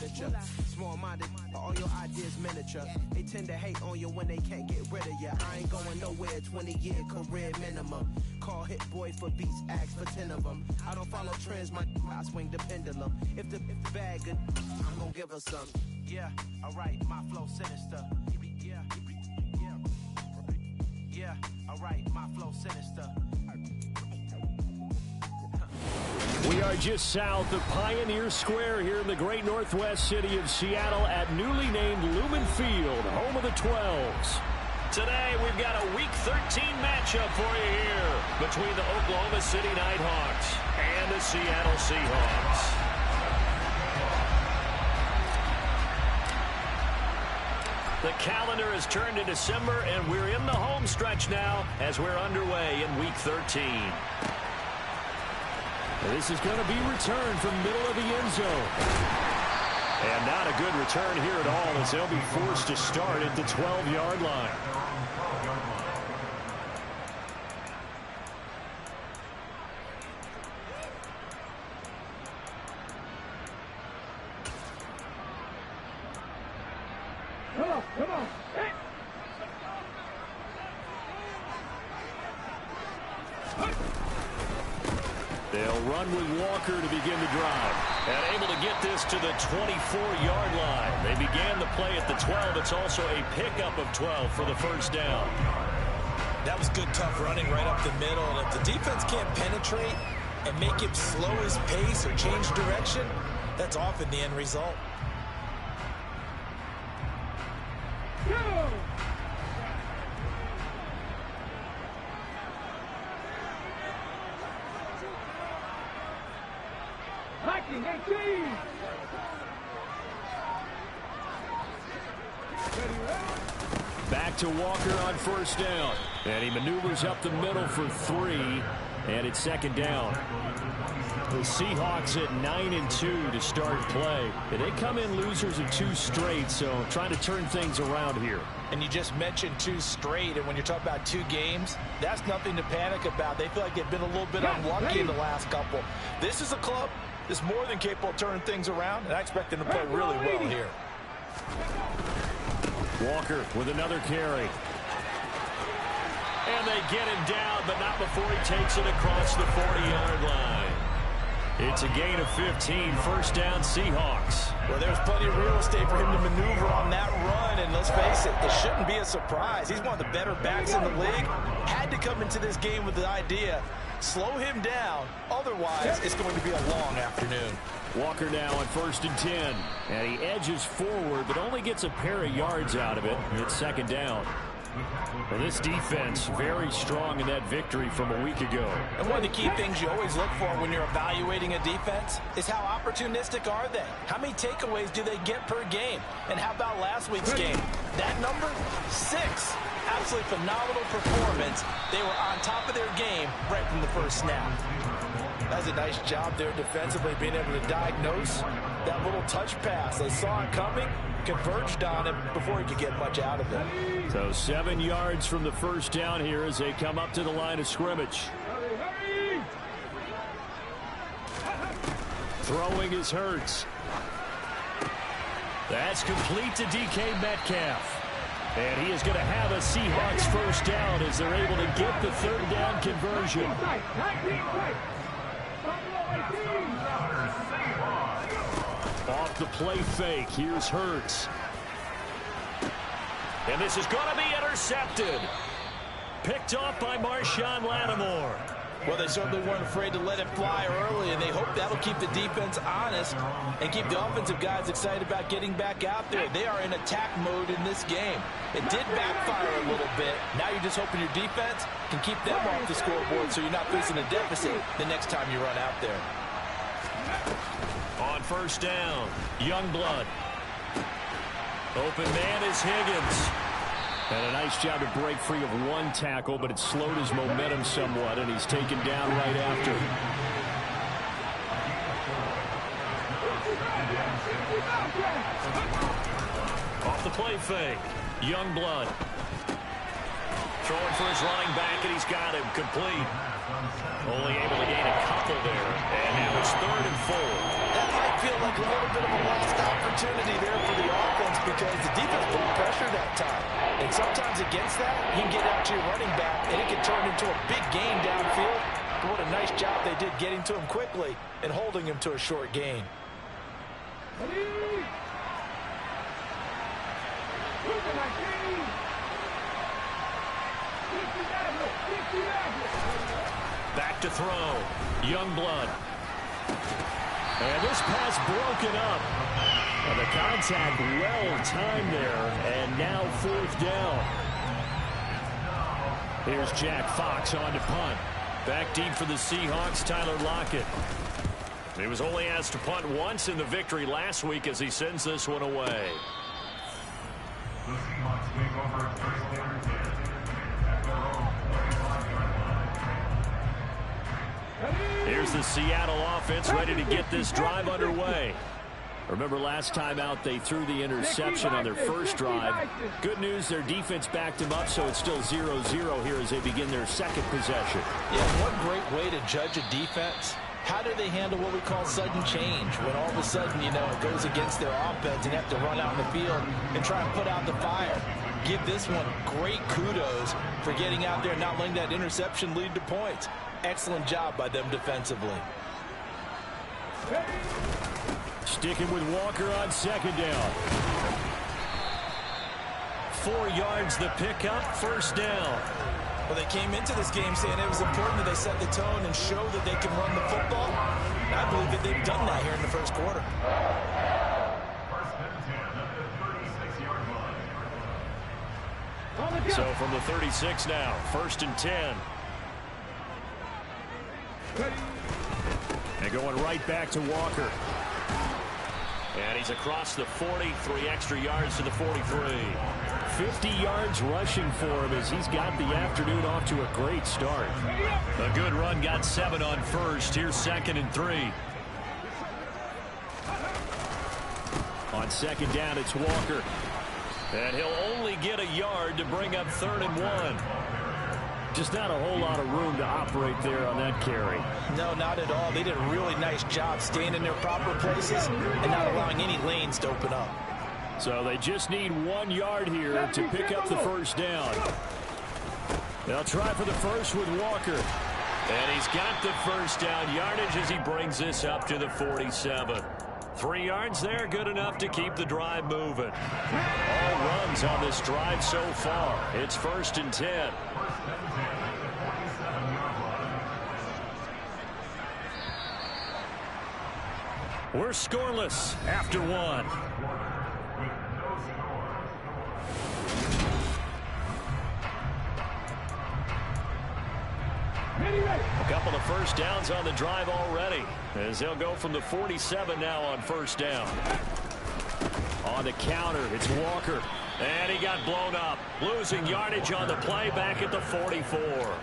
literature. Small-minded, all your ideas miniature. They tend to hate on you when they can't get rid of you. I ain't going nowhere, 20-year career minimum. Call Hit Boy for beats, ask for 10 of them. I don't follow trends, I swing the pendulum. If the bag good, I'm gonna give her some. Yeah, alright, my flow sinister. Yeah, alright, my flow sinister. We are just south of Pioneer Square here in the great northwest city of Seattle at newly named Lumen Field, home of the 12s. Today, we've got a Week 13 matchup for you here between the Oklahoma City Nighthawks and the Seattle Seahawks. The calendar has turned to December, and we're in the home stretch now as we're underway in Week 13. This is going to be returned from middle of the end zone. And not a good return here at all as they'll be forced to start at the 12-yard line. Come on. Hey. They'll run with Walker to begin the drive. And able to get this to the 24-yard line. They began the play at the 12. It's also a pickup of 12 for the first down. That was good, tough running right up the middle. And if the defense can't penetrate and make him slow his pace or change direction, that's often the end result. Back to Walker on first down. And he maneuvers up the middle for 3. And it's second down. The Seahawks at 9-2 to start play. And they come in losers of 2 straight, so trying to turn things around here. And you just mentioned 2 straight, and when you're talking about 2 games, that's nothing to panic about. They feel like they've been a little bit unlucky in the last couple. This is a club that's more than capable of turning things around, and I expect them to play really well here. Walker with another carry. And they get him down, but not before he takes it across the 40-yard line. It's a gain of 15, first down Seahawks. Well, there's plenty of real estate for him to maneuver on that run, and let's face it, it shouldn't be a surprise. He's one of the better backs in the league. Had to come into this game with the idea, slow him down, otherwise it's going to be a long afternoon. Walker now on first and 10, and he edges forward, but only gets a pair of yards out of it. It's second down. Well, this defense very strong in that victory from a week ago. And one of the key things you always look for when you're evaluating a defense is how opportunistic are they? How many takeaways do they get per game? And how about last week's game? That number? 6. Absolutely phenomenal performance. They were on top of their game right from the first snap. That's a nice job there defensively, being able to diagnose that little touch pass. They saw it coming, converged on it before he could get much out of it. So 7 yards from the first down here as they come up to the line of scrimmage. Throwing is Hurts. That's complete to DK Metcalf. And he is going to have a Seahawks first down as they're able to get the third down conversion. Off the play fake, here's Hurts. And this is going to be intercepted. Picked off by Marshawn Lattimore. Well, they certainly weren't afraid to let it fly early, and they hope that'll keep the defense honest and keep the offensive guys excited about getting back out there. They are in attack mode in this game. It did backfire a little bit. Now you're just hoping your defense can keep them off the scoreboard so you're not facing a deficit the next time you run out there. On first down, Youngblood. Open man is Higgins. And a nice job to break free of 1 tackle, but it slowed his momentum somewhat, and he's taken down right after. Off the play fake, Youngblood. Throwing for his running back, and he's got him complete. Only able to gain a couple there, and now it's 3rd and 4. That might feel like a little bit of a lost opportunity opportunity there for the offense because the defense put pressure that time. And sometimes against that, you can get out to your running back, and it can turn into a big game downfield. But what a nice job they did getting to him quickly and holding him to a short gain. Back to throw. Youngblood. And this pass broken up. And the contact well timed there. And now 4th down. Here's Jack Fox on to punt. Back deep for the Seahawks, Tyler Lockett. He was only asked to punt once in the victory last week as he sends this one away. The Seahawks take over first down at their own. Here's the Seattle offense ready to get this drive underway. Remember last time out they threw the interception on their first drive. Good news, their defense backed them up, so it's still 0-0 here as they begin their second possession. Yeah, one great way to judge a defense. How do they handle what we call sudden change? When all of a sudden, you know, it goes against their offense and have to run out in the field and try and put out the fire. Give this one great kudos for getting out there and not letting that interception lead to points. Excellent job by them defensively. Sticking with Walker on second down. 4 yards the pickup, first down. Well, they came into this game saying it was important that they set the tone and show that they can run the football. And I believe that they've done that here in the first quarter. First and 10 at the 36-yard line. So from the 36 now, 1st and 10. And going right back to Walker. And he's across the 40, 3 extra yards to the 43. 50 yards rushing for him as he's got the afternoon off to a great start. A good run, got 7 on first. Here's 2nd and 3. On second down, it's Walker. And he'll only get a yard to bring up 3rd and 1. Just not a whole lot of room to operate there on that carry. No, not at all. They did a really nice job staying in their proper places and not allowing any lanes to open up. So they just need 1 yard here to pick up the first down. They'll try for the first with Walker. And he's got the first down yardage as he brings this up to the 47. 3 yards there, good enough to keep the drive moving. All runs on this drive so far. It's 1st and 10. We're scoreless after 1. A couple of first downs on the drive already as they'll go from the 47 now on first down. On the counter, it's Walker. And he got blown up. Losing yardage on the play back at the 44.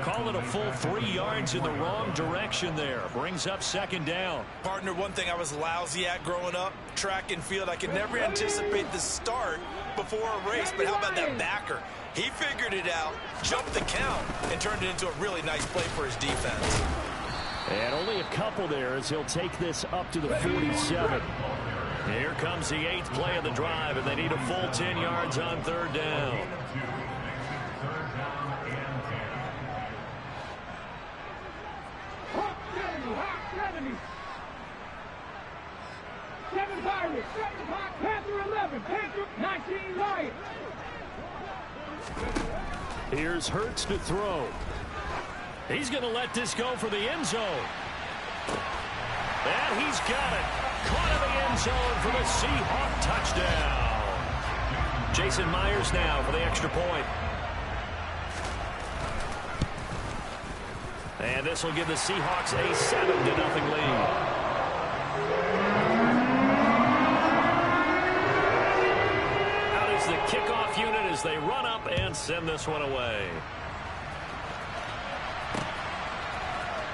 Call it a full 3 yards in the wrong direction there. Brings up 2nd down. Partner, one thing I was lousy at growing up, track and field. I could never anticipate the start before a race, but how about that backer? He figured it out, jumped the count, and turned it into a really nice play for his defense. And only a couple there as he'll take this up to the 47. Here comes the 8th play of the drive, and they need a full 10 yards on 3rd down. Seven Pirates, Panther 11, Panther 19 Lions. Here's Hurts to throw. He's going to let this go for the end zone. And he's got it. Caught in the end zone for the Seahawk touchdown. Jason Myers now for the extra point. And this will give the Seahawks a 7-0 lead. Out is the kickoff unit as they run up and send this one away.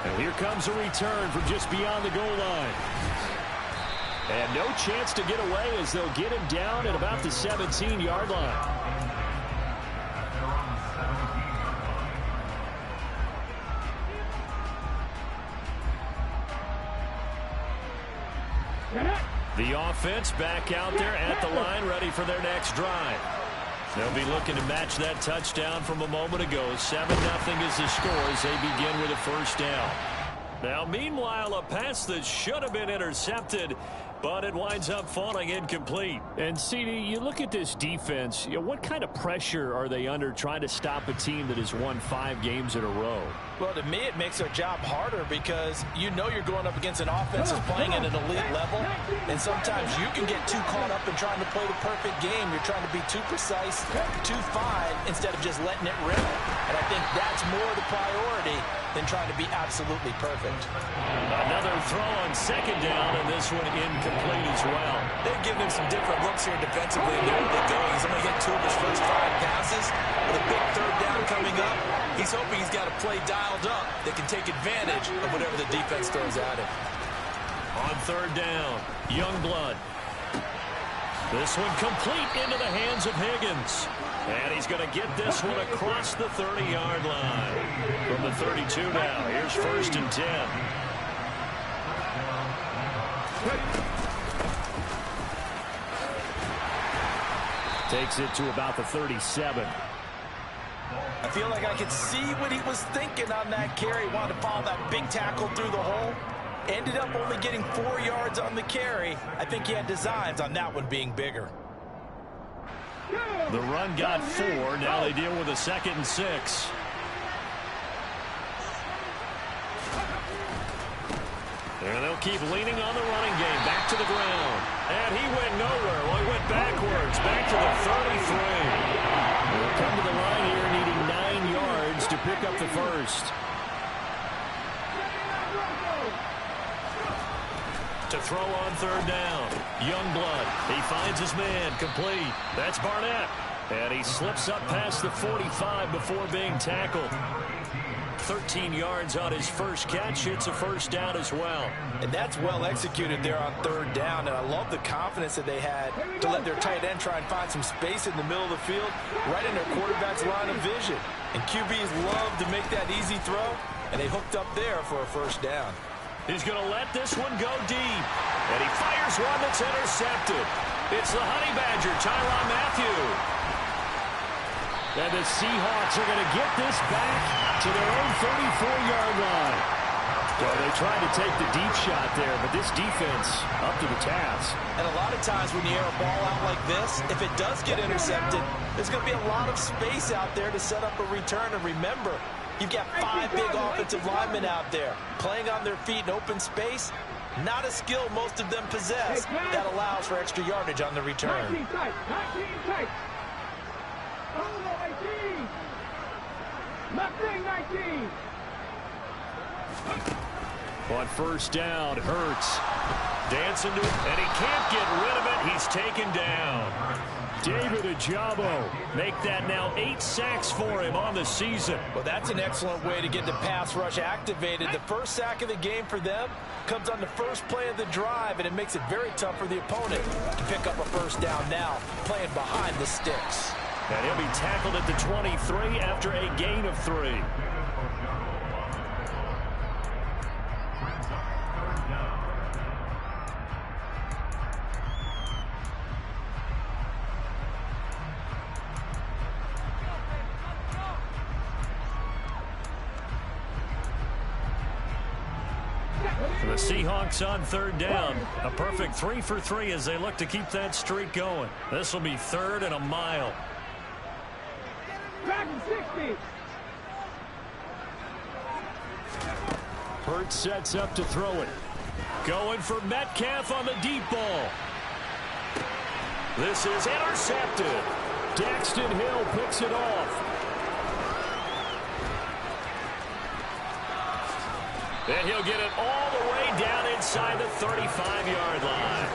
And here comes a return from just beyond the goal line. And no chance to get away as they'll get him down at about the 17-yard line. The The offense back out there at the line, ready for their next drive. They'll be looking to match that touchdown from a moment ago. 7-0 is the score as they begin with a first down. Now, meanwhile, a pass that should have been intercepted, but it winds up falling incomplete. And, CD, you look at this defense, what kind of pressure are they under trying to stop a team that has won 5 games in a row? Well, to me, it makes their job harder because you know you're going up against an offense that's playing at an elite level, and sometimes you can get too caught up in trying to play the perfect game. You're trying to be too precise, too fine, instead of just letting it rip. And I think that's more the priority than trying to be absolutely perfect. Another throw on second down, and this one incomplete as well. They've given him some different looks here defensively, and they're really going. He's only hit 2 of his first 5 passes. With a big third down coming up, he's hoping he's got a play dialed up that can take advantage of whatever the defense throws at him. On third down, Youngblood. This one complete into the hands of Higgins. And he's going to get this one across the 30-yard line. From the 32 now, here's 1st and 10. Takes it to about the 37. I feel like I could see what he was thinking on that carry. Wanted to follow that big tackle through the hole. Ended up only getting 4 yards on the carry. I think he had designs on that one being bigger. The run got 4. Now they deal with a 2nd and 6. And they'll keep leaning on the running game. Back to the ground. And he went nowhere. Well, he went backwards. Back to the 33. They'll come to the line here needing 9 yards to pick up the first. To throw on third down. Youngblood. He finds his man. Complete. That's Barnett. And he slips up past the 45 before being tackled. 13 yards on his first catch. It's a first down as well. And that's well executed there on third down. And I love the confidence that they had to let their tight end try and find some space in the middle of the field, right in their quarterback's line of vision. And QBs love to make that easy throw, and they hooked up there for a first down. He's going to let this one go deep. And he fires one that's intercepted. It's the Honey Badger, Tyrann Mathieu. And the Seahawks are going to get this back to their own 34-yard line. So they tried to take the deep shot there, but this defense up to the task. And a lot of times when you air a ball out like this, if it does get intercepted, there's going to be a lot of space out there to set up a return. And remember, you've got 5 big offensive linemen out there playing on their feet in open space. Not a skill most of them possess that allows for extra yardage on the return. 19 tight. 19 tight. Oh, 18. Nothing, 19. On first down, Hurts dancing to it, and he can't get rid of it. He's taken down. David Ojabo make that now 8 sacks for him on the season. Well, that's an excellent way to get the pass rush activated. The first sack of the game for them comes on the first play of the drive, and it makes it very tough for the opponent to pick up a first down now, playing behind the sticks. And he'll be tackled at the 23 after a gain of 3. The Seahawks on third down. A perfect 3 for 3 as they look to keep that streak going. This will be 3rd and a mile. Back to 60. Hurts sets up to throw it. Going for Metcalf on the deep ball. This is intercepted. Daxton Hill picks it off. And he'll get it all the way down inside the 35-yard line.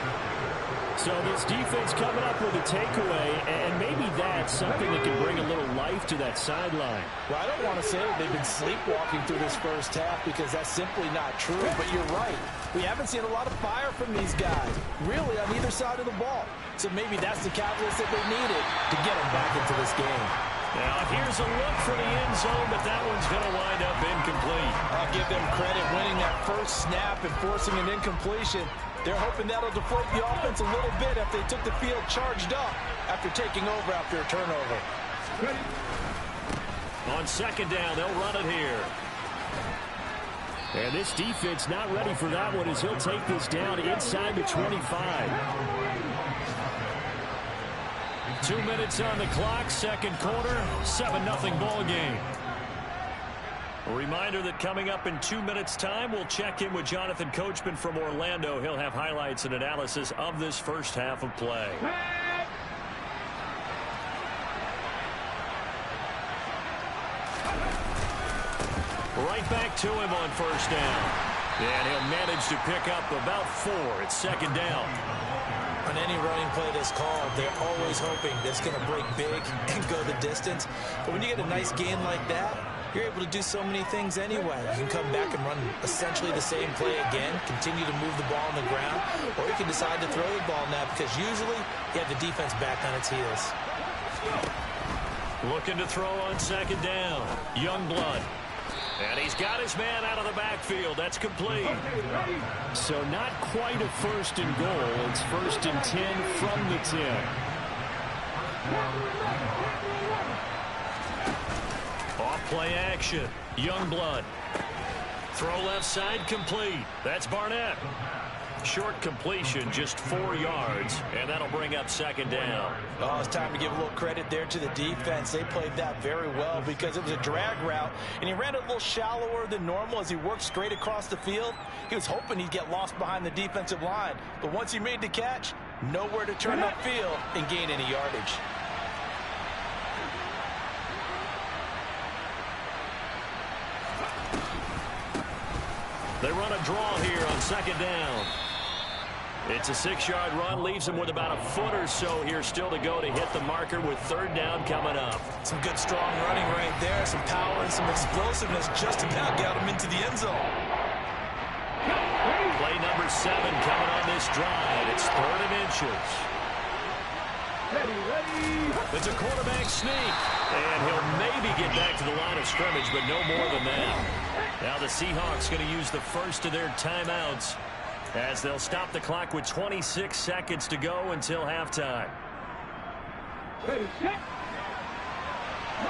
So this defense coming up with a takeaway, and maybe that's something that can bring a little life to that sideline. Well, I don't want to say they've been sleepwalking through this first half because that's simply not true, but you're right. We haven't seen a lot of fire from these guys, really, on either side of the ball. So maybe that's the catalyst that they needed to get them back into this game. Now, here's a look for the end zone, but that one's going to wind up incomplete. I'll give them credit winning that first snap and forcing an incompletion. They're hoping that'll deflate the offense a little bit after they took the field charged up after taking over after a turnover. On second down, they'll run it here. And this defense not ready for that one as he'll take this down inside the 25. 2 minutes on the clock, second quarter, 7-0 ball game. A reminder that coming up in 2 minutes' time, we'll check in with Jonathan Coachman from Orlando. He'll have highlights and analysis of this first half of play. Right back to him on first down. And he'll manage to pick up about 4. It's second down. On any running play that's called, they're always hoping that it's going to break big and go the distance. But when you get a nice gain like that, you're able to do so many things anyway. You can come back and run essentially the same play again, continue to move the ball on the ground, or you can decide to throw the ball now because usually you have the defense back on its heels. Looking to throw on second down. Youngblood. And he's got his man out of the backfield. That's complete. So not quite a first and goal. It's first and 10 from the 10. Off play action. Youngblood. Throw left side complete. That's Barnett. Short completion, just 4 yards, and that'll bring up second down. Oh, it's time to give a little credit there to the defense. They played that very well because it was a drag route, and he ran it a little shallower than normal as he worked straight across the field. He was hoping he'd get lost behind the defensive line, but once he made the catch, nowhere to turn upfield and gain any yardage. They run a draw here on second down. It's a 6-yard run, leaves him with about a foot or so here still to go to hit the marker with third down coming up. Some good strong running right there, some power and some explosiveness just about got him into the end zone. Play number 7 coming on this drive. It's 3rd and inches. It's a quarterback sneak, and he'll maybe get back to the line of scrimmage, but no more than that. Now the Seahawks going to use the first of their timeouts as they'll stop the clock with 26 seconds to go until halftime. Ready, set. 19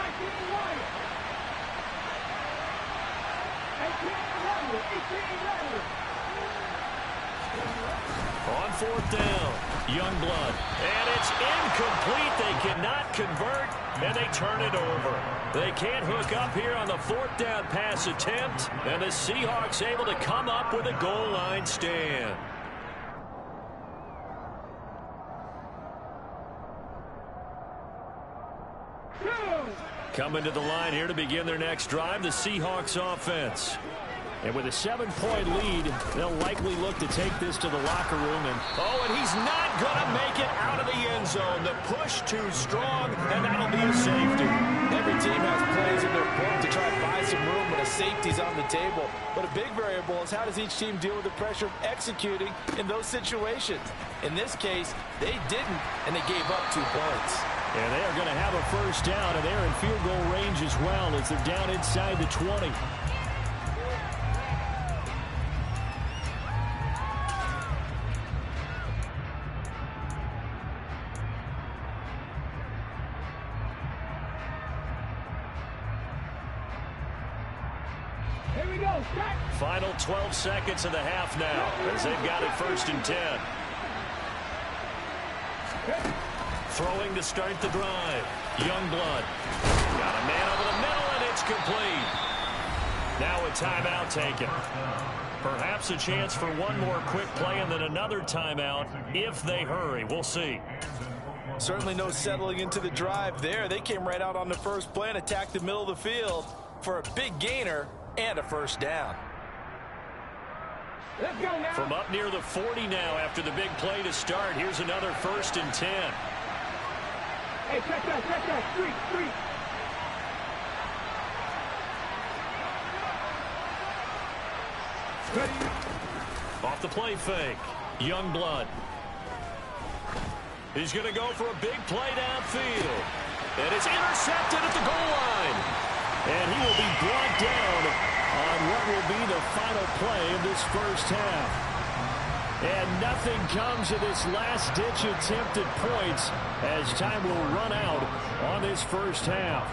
Wyatt. 18 On fourth down, Youngblood. And it's incomplete. They cannot convert, and they turn it over. They can't hook up here on the 4th down pass attempt, and the Seahawks able to come up with a goal line stand. Coming to the line here to begin their next drive, the Seahawks offense. And with a 7-point lead, they'll likely look to take this to the locker room. And he's not going to make it out of the end zone. The push too strong, and that'll be a safety. Every team has plays in their book to try to buy some room when a safety's on the table. But a big variable is how does each team deal with the pressure of executing in those situations. In this case, they didn't, and they gave up 2 points. And they are going to have a first down, and they're in field goal range as well as they're down inside the 20. Final 12 seconds of the half now as they've got it first and 10. Throwing to start the drive. Youngblood. Got a man over the middle, and it's complete. Now a timeout taken. Perhaps a chance for one more quick play and then another timeout if they hurry. We'll see. Certainly no settling into the drive there. They came right out on the first play and attacked the middle of the field for a big gainer and a first down. Let's go now. From up near the 40 now after the big play to start. Here's another first and 10. Hey, check that. Street. Ready. Off the play fake. Youngblood. He's going to go for a big play downfield. And it's intercepted at the goal line. And he will be brought down on what will be the final play of this first half. And nothing comes of this last-ditch attempt at points as time will run out on this first half.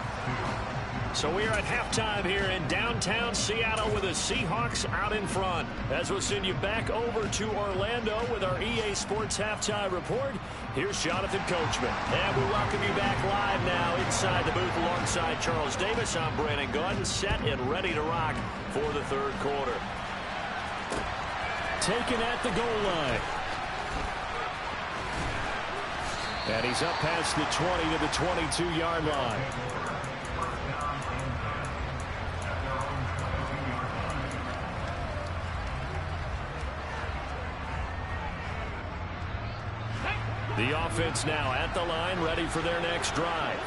So we are at halftime here in downtown Seattle with the Seahawks out in front. As we'll send you back over to Orlando with our EA Sports Halftime Report, here's Jonathan Coachman. And we welcome you back live now inside the booth alongside Charles Davis. I'm Brandon Gaudin, set and ready to rock for the third quarter. Taken at the goal line. And he's up past the 20 to the 22-yard line. The offense now at the line, ready for their next drive.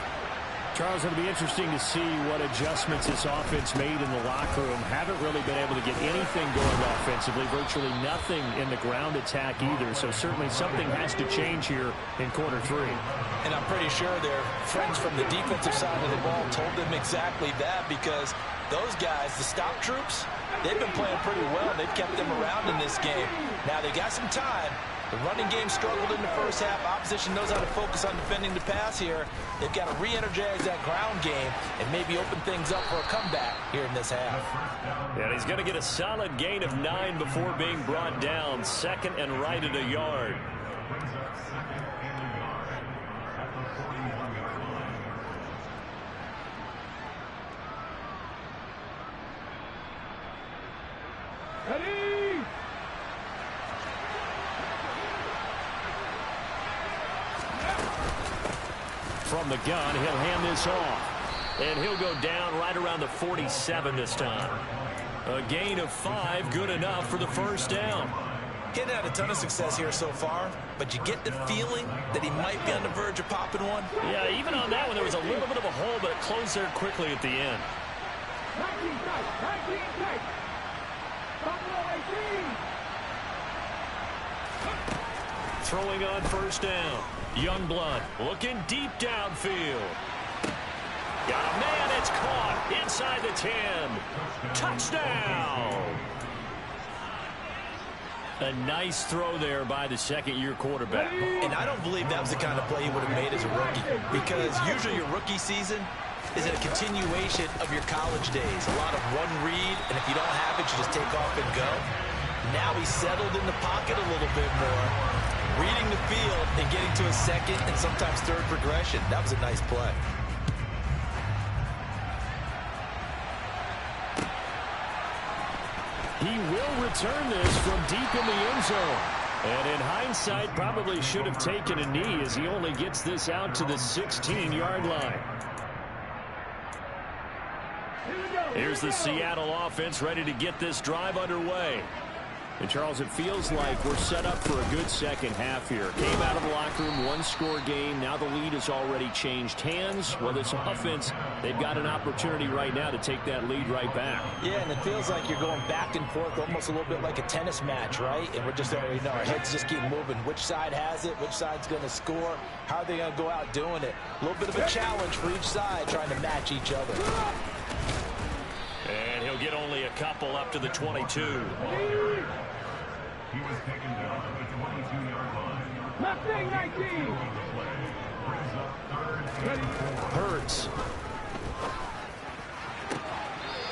Charles, it'll be interesting to see what adjustments this offense made in the locker room. Haven't really been able to get anything going offensively, virtually nothing in the ground attack either. So certainly something has to change here in quarter three. And I'm pretty sure their friends from the defensive side of the ball told them exactly that, because those guys, the stop troops, they've been playing pretty well. They've kept them around in this game. Now they got some time. The running game struggled in the first half. Opposition knows how to focus on defending the pass here. They've got to re-energize that ground game and maybe open things up for a comeback here in this half. And he's going to get a solid gain of 9 before being brought down. Second and right at a yard. Ready? From the gun, he'll hand this off. And he'll go down right around the 47 this time. A gain of 5, good enough for the first down. He hadn't had a ton of success here so far, but you get the feeling that he might be on the verge of popping one. Yeah, even on that one, there was a little bit of a hole, but it closed there quickly at the end. 19 tight. Buffalo 18. Throwing on first down. Youngblood looking deep downfield. Got a man, it's caught inside the 10. Touchdown! A nice throw there by the second-year quarterback. And I don't believe that was the kind of play he would have made as a rookie, because usually your rookie season is a continuation of your college days. A lot of one read, and if you don't have it, you just take off and go. Now he's settled in the pocket a little bit more, reading the field and getting to a second and sometimes third progression. That was a nice play. He will return this from deep in the end zone. And in hindsight, probably should have taken a knee as he only gets this out to the 16-yard line. Here's the Seattle offense ready to get this drive underway. And, Charles, it feels like we're set up for a good second half here. Came out of the locker room, one-score game. Now the lead has already changed hands. Well, this offense, they've got an opportunity right now to take that lead right back. Yeah, and it feels like you're going back and forth almost a little bit like a tennis match, right? And we're just already know our heads just keep moving. Which side has it? Which side's going to score? How are they going to go out doing it? A little bit of a challenge for each side trying to match each other. And he'll get only a couple up to the 22. He was taken down at the 22-yard line. Left wing 19. Brings up third and 4. Hurts.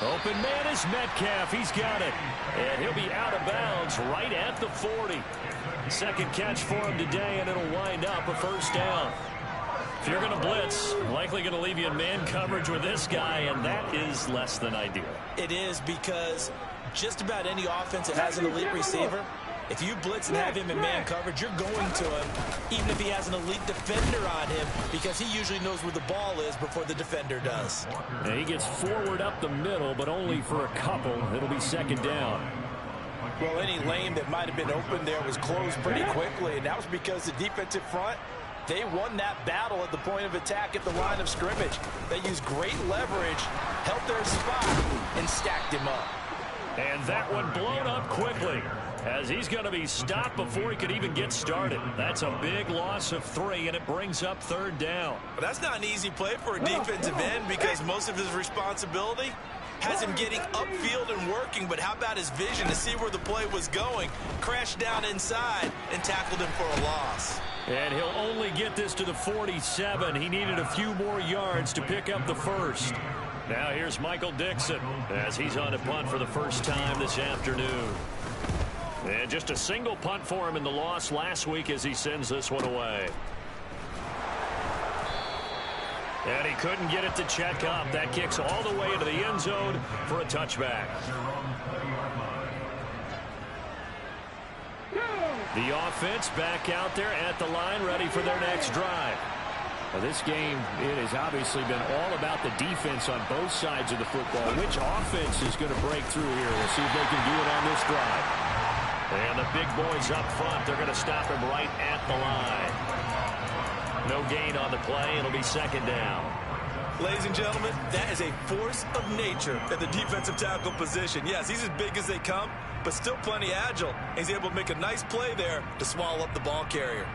Open man is Metcalf. He's got it. And he'll be out of bounds right at the 40. Second catch for him today, and it'll wind up a first down. If you're going to blitz, likely going to leave you in man coverage with this guy, and that is less than ideal. It is, because just about any offense that has an elite receiver, if you blitz and have him in man coverage, you're going to him, even if he has an elite defender on him, because he usually knows where the ball is before the defender does. And he gets forward up the middle, but only for a couple. It'll be second down. Well, any lane that might have been open there was closed pretty quickly, and that was because the defensive front, they won that battle at the point of attack at the line of scrimmage. They used great leverage, held their spot, and stacked him up. And that one blown up quickly, as he's going to be stopped before he could even get started. That's a big loss of 3, and it brings up third down. But that's not an easy play for a defensive end, because most of his responsibility has him getting upfield and working, but how about his vision to see where the play was going? Crashed down inside and tackled him for a loss. And he'll only get this to the 47. He needed a few more yards to pick up the first. Now here's Michael Dixon as he's on a punt for the first time this afternoon. And just a single punt for him in the loss last week as he sends this one away. And he couldn't get it to check up. That kicks all the way into the end zone for a touchback. The offense back out there at the line, ready for their next drive. Well, this game, it has obviously been all about the defense on both sides of the football. Which offense is going to break through here? We'll see if they can do it on this drive. And the big boys up front, they're going to stop him right at the line. No gain on the play. It'll be second down. Ladies and gentlemen, that is a force of nature at the defensive tackle position. Yes, he's as big as they come, but still plenty agile. He's able to make a nice play there to swallow up the ball carrier.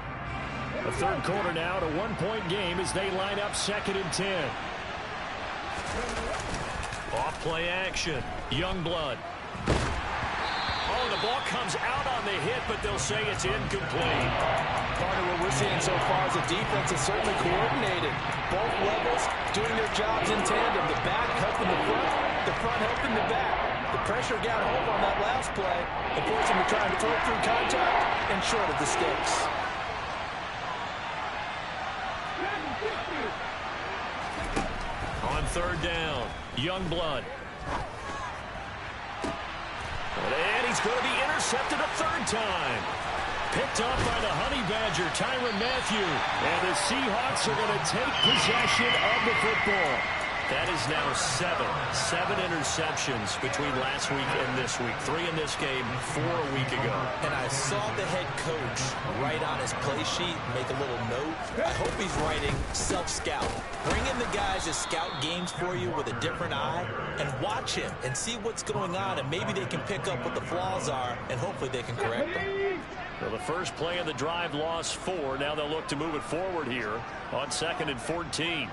The third quarter now, a one-point game as they line up 2nd and 10. Off play action. Youngblood. Oh, the ball comes out on the hit, but they'll say it's incomplete. Part of what we're seeing so far is the defense is certainly coordinated. Both levels doing their jobs in tandem. The back helping the front helping the back. The pressure got home on that last play and forced him to try and throw through contact and short of the sticks. On third down, Youngblood. And he's going to be intercepted a third time. Picked up by the Honey Badger, Tyrann Mathieu. And the Seahawks are going to take possession of the football. That is now 7 interceptions between last week and this week. 3 in this game, 4 a week ago. And I saw the head coach write on his play sheet, make a little note. I hope he's writing self-scout. Bring in the guys that scout games for you with a different eye and watch him and see what's going on, and maybe they can pick up what the flaws are, and hopefully they can correct them. Well, the first play of the drive lost 4. Now they'll look to move it forward here on 2nd and 14.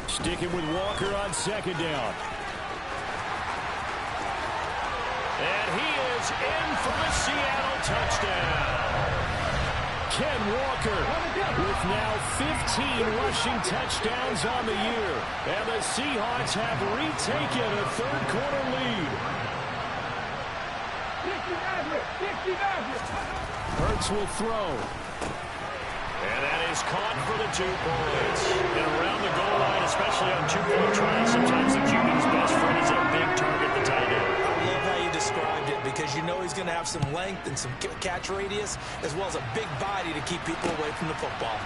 Sticking with Walker on 2nd down. And he is in for the Seattle touchdown. Ken Walker with now 15 rushing touchdowns on the year. And the Seahawks have retaken a third-quarter lead. Hurts will throw. And that is caught for the 2 points. And around the goal line, especially on 2-point tries, sometimes the QB's best friend is a big target, the tight end. I love how you described it, because you know he's going to have some length and some catch radius, as well as a big body to keep people away from the football.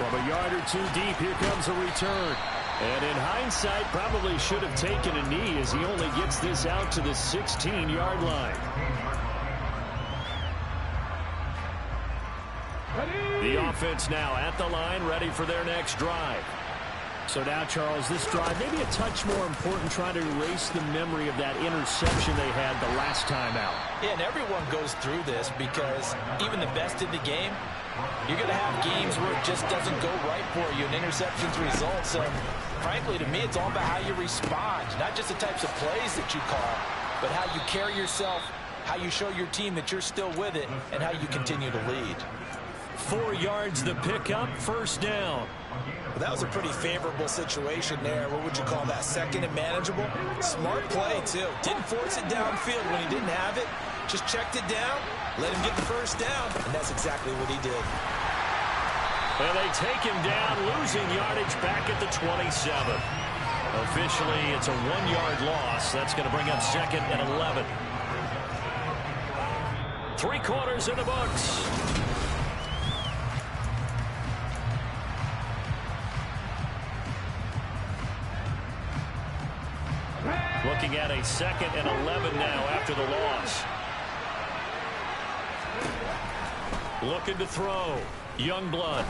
From a yard or 2 deep, here comes a return. And in hindsight, probably should have taken a knee as he only gets this out to the 16-yard line. The offense now at the line, ready for their next drive. So now, Charles, this drive maybe a touch more important, trying to erase the memory of that interception they had the last time out. Yeah, and everyone goes through this, because even the best in the game, you're going to have games where it just doesn't go right for you, and interceptions result. So, frankly, to me, it's all about how you respond, not just the types of plays that you call, but how you carry yourself, how you show your team that you're still with it, and how you continue to lead. 4 yards the pickup, first down. Well, that was a pretty favorable situation there. What would you call that? 2nd and manageable? Smart play, too. Didn't force it downfield when he didn't have it. Just checked it down, let him get the first down, and that's exactly what he did. And they take him down, losing yardage back at the 27. Officially, it's a 1-yard loss. That's going to bring up 2nd and 11. 3 quarters in the books. Looking at a 2nd and 11 now after the loss. Looking to throw. Youngblood.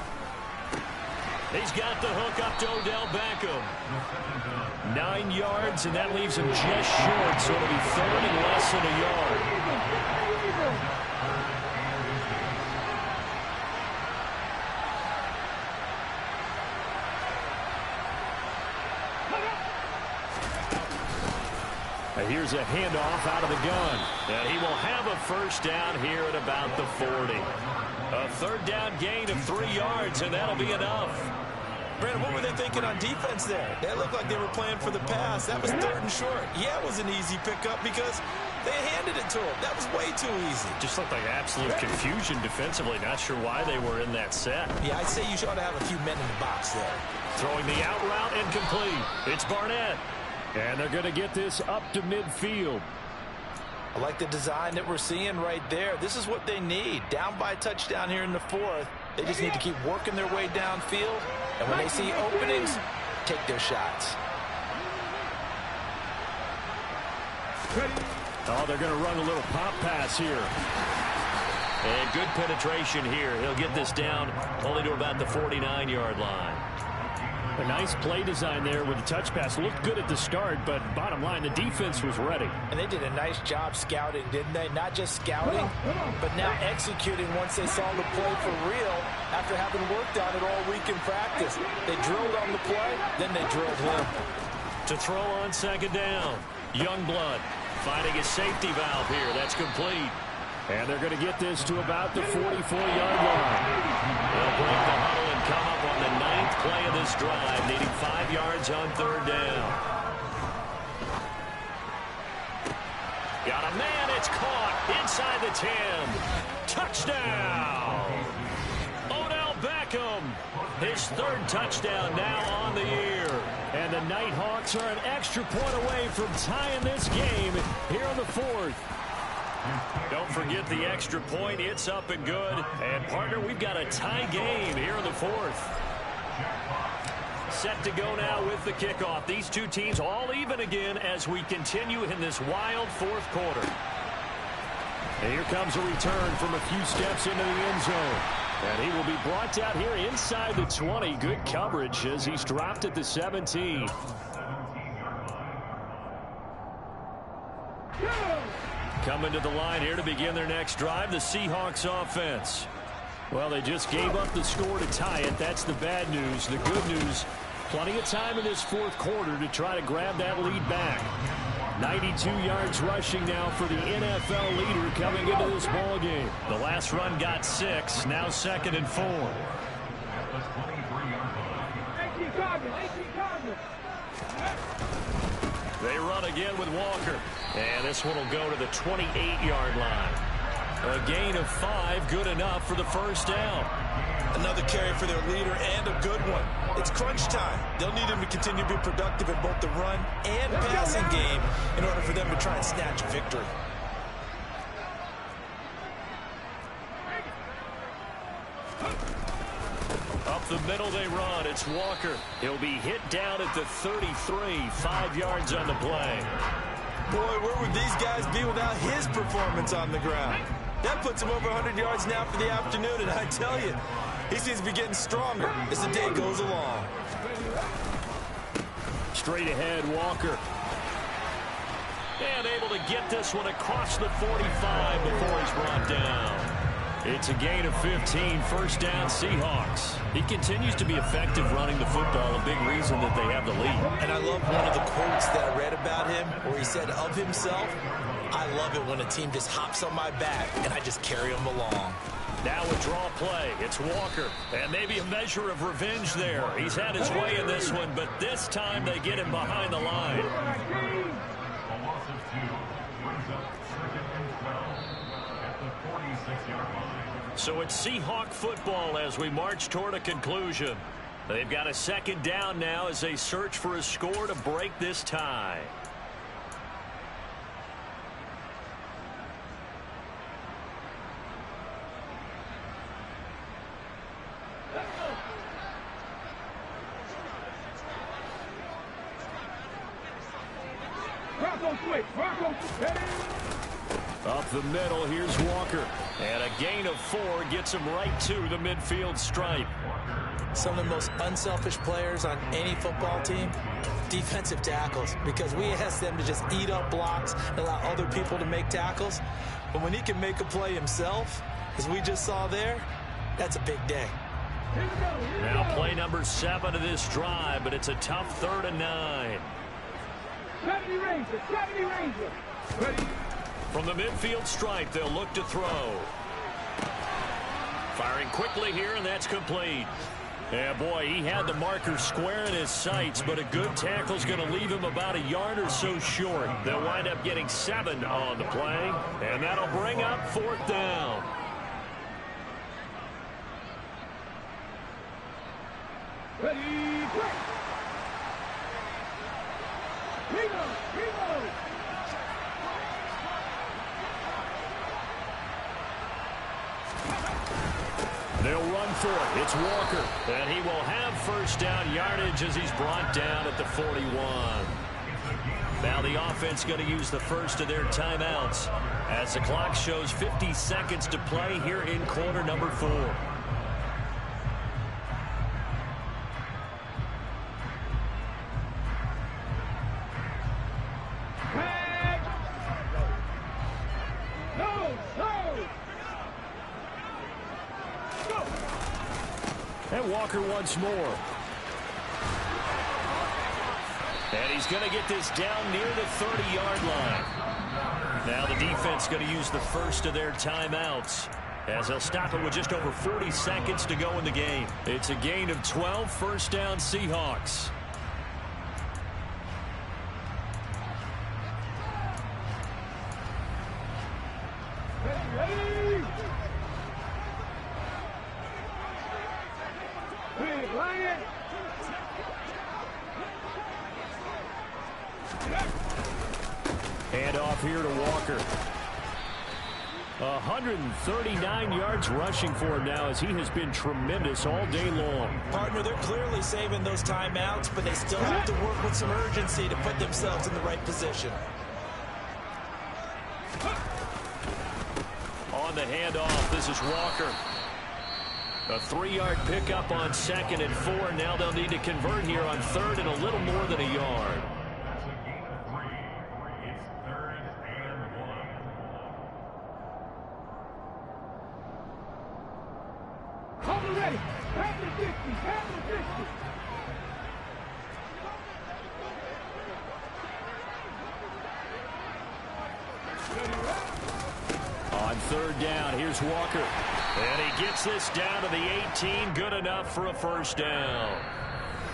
He's got the hook up to Odell Beckham. 9 yards, and that leaves him just short, so it'll be 3rd and less than a yard. here's a handoff out of the gun. And he will have a first down here at about the 40. A third down gain of 3 yards, and that'll be enough. Brandon, what were they thinking on defense there? They looked like they were playing for the pass. That was 3rd and short. Yeah, it was an easy pickup because they handed it to him. That was way too easy. Just looked like absolute confusion defensively. Not sure why they were in that set. Yeah, I'd say you ought to have a few men in the box there. Throwing the out route incomplete. It's Barnett. And they're going to get this up to midfield. I like the design that we're seeing right there. This is what they need. Down by a touchdown here in the 4th. They just need to keep working their way downfield. And when they see openings, take their shots. Oh, they're going to run a little pop pass here. And good penetration here. He'll get this down only to about the 49-yard line. A nice play design there with the touch pass. Looked good at the start, but bottom line, the defense was ready. And they did a nice job scouting, didn't they? Not just scouting, but now executing once they saw the play for real after having worked on it all week in practice. They drilled on the play, then they drilled him. To throw on 2nd down, Youngblood finding a safety valve here. That's complete. And they're going to get this to about the 44-yard line. They'll break the huddle and come up on the 9th play of this drive, needing 5 yards on 3rd down. Got a man, it's caught inside the 10. Touchdown! Odell Beckham, his 3rd touchdown now on the year. And the Nighthawks are an extra point away from tying this game here on the 4th. Don't forget the extra point. It's up and good. And, partner, we've got a tie game here in the 4th. Set to go now with the kickoff. These two teams all even again as we continue in this wild 4th quarter. And here comes a return from a few steps into the end zone. And he will be brought down here inside the 20. Good coverage as he's dropped at the 17. Coming to the line here to begin their next drive, the Seahawks offense. Well, they just gave up the score to tie it. That's the bad news. The good news, plenty of time in this 4th quarter to try to grab that lead back. 92 yards rushing now for the NFL leader coming into this ball game. The last run got 6, now 2nd and 4. They run again with Walker. And this one will go to the 28-yard line. A gain of 5, good enough for the first down. Another carry for their leader and a good one. It's crunch time. They'll need him to continue to be productive in both the run and passing game in order for them to try and snatch a victory. Up the middle they run. It's Walker. He'll be hit down at the 33, 5 yards on the play. Boy, where would these guys be without his performance on the ground? That puts him over 100 yards now for the afternoon, and I tell you, he seems to be getting stronger as the day goes along. Straight ahead, Walker. And able to get this one across the 45 before he's brought down. It's a gain of 15, first down Seahawks. He continues to be effective running the football, a big reason that they have the lead. And I love one of the quotes that I read about him where he said of himself, I love it when a team just hops on my back and I just carry them along. Now a draw play. It's Walker. And maybe a measure of revenge there. He's had his way in this one, but this time they get him behind the line. A loss of 2 brings up 2nd and 12 at the 46-yard line. So it's Seahawk football as we march toward a conclusion. They've got a 2nd down now as they search for a score to break this tie. Up the middle, here's Walker. And a gain of 4 gets him right to the midfield stripe. Some of the most unselfish players on any football team, defensive tackles, because we ask them to just eat up blocks and allow other people to make tackles. But when he can make a play himself, as we just saw there, that's a big day. Now play number 7 of this drive, but it's a tough 3rd and 9. 70 Ranger, 70 Ranger. Ready? From the midfield stripe, they'll look to throw. Firing quickly here, and that's complete. Yeah, boy, he had the marker square in his sights, but a good tackle's going to leave him about a yard or so short. They'll wind up getting 7 on the play, and that'll bring up 4th down. Ready, play. Reload. They'll run for it. It's Walker. And he will have first down yardage as he's brought down at the 41. Now the offense going to use the first of their timeouts as the clock shows 50 seconds to play here in quarter number 4. And Walker once more. And he's going to get this down near the 30-yard line. Now the defense going to use the first of their timeouts as they'll stop it with just over 40 seconds to go in the game. It's a gain of 12, first down Seahawks. Hand off here to Walker. 139 yards rushing for him now as he has been tremendous all day long. Partner, they're clearly saving those timeouts, but they still have to work with some urgency to put themselves in the right position. On the handoff, this is Walker. A 3-yard pickup on 2nd and 4. Now they'll need to convert here on 3rd and a little more than a yard. That's a gain of 3. It's 3rd and 1. Hold ready. Pass the 50. Pass the 50. On 3rd down, here's Walker. And he gets this down to the 18. Good enough for a first down.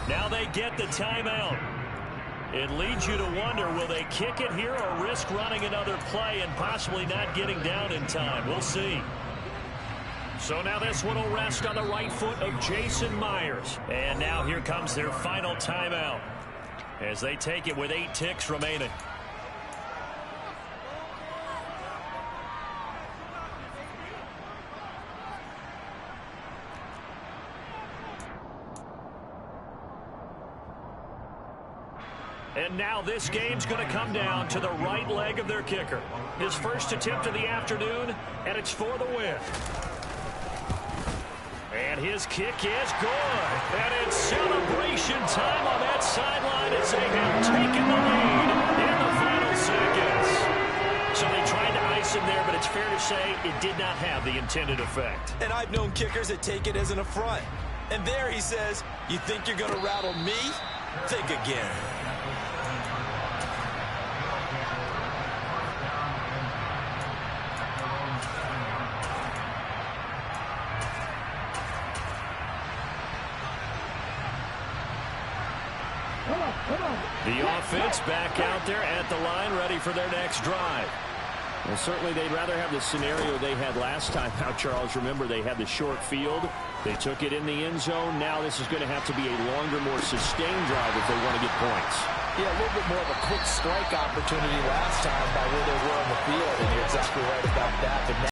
Now they get the timeout. It leads you to wonder, will they kick it here or risk running another play and possibly not getting down in time? We'll see. So now this one will rest on the right foot of Jason Myers. And now here comes their final timeout as they take it with 8 ticks remaining. And now this game's going to come down to the right leg of their kicker. His first attempt of the afternoon, and it's for the win. And his kick is good. And it's celebration time on that sideline as they have taken the lead in the final seconds. So they tried to ice him there, but it's fair to say it did not have the intended effect. And I've known kickers that take it as an affront. And there he says, you think you're going to rattle me? Think again. The offense back out there at the line, ready for their next drive. Well, certainly they'd rather have the scenario they had last time out, Charles. Remember, they had the short field. They took it in the end zone. Now this is going to have to be a longer, more sustained drive if they want to get points. Yeah, a little bit more of a quick strike opportunity last time by where they were on the field, and you're exactly right about that. But now